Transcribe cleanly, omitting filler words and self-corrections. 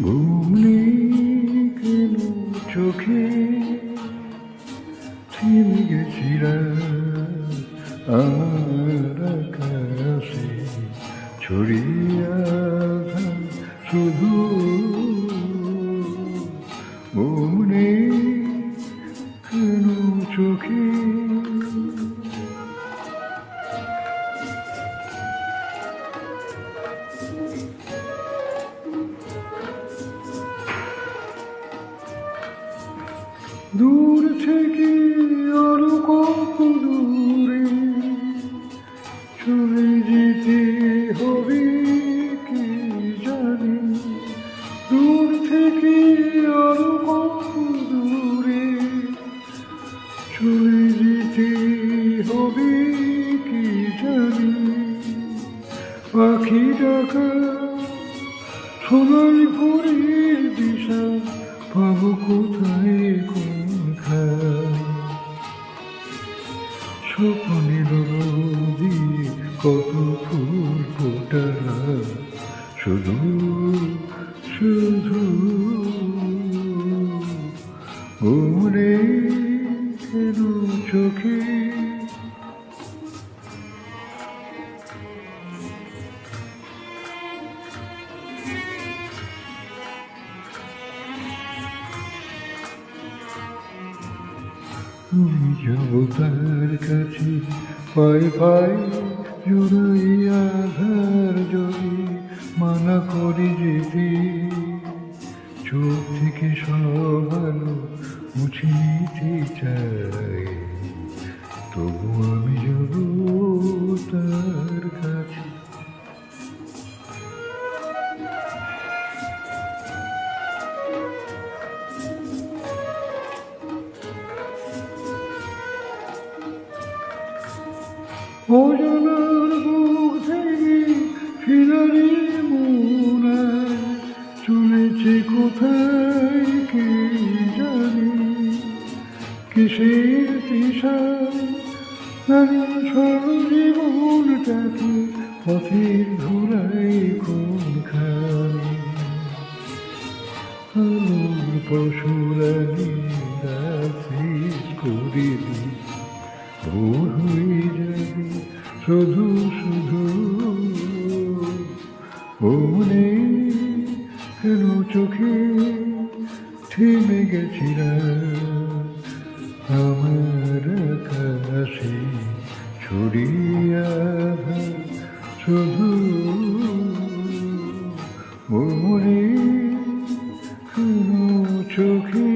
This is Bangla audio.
ঘুমলি কেন চোখে থেমে গেছিরা আমার আকাশে ছড়িয়া শুধু ঘুমলি কেন চোখে দূর থেকে আরো কত দূরে চলে যেতে হবে কে জানে, দূর থেকে আরো কত দূরে চলে যেতে হবে কে জানে। পাখি ডাকা সোনাই ভোরের দিশা পাবো কোথায় স্বপ্নের নদী কত ফুল ফোটারা শুধু শুধু ওরে কেন চোখে আমি যাব তার কাছে পায়ে পায়ে জোড়াই আধার যদি মানা করে যেতে চোখ থেকে সব আলো মুছে নিতে চাই, তবু আমি যাব তার কাছে। অজানার বুক থেকে ফিরারি মনায় চলেছে কোথায় কে জানে, কিসের তৃষায় জীবনটাকে পথের ধুলাই কোনখানে আলোর পশুরানি শেষ করে ভোর হয়ে যাবে শুধু শুধু মনে কেন চোখে থেমে গেছিরা আমার আকাশে ছড়িয়া শুধু মনে কেন চোখে।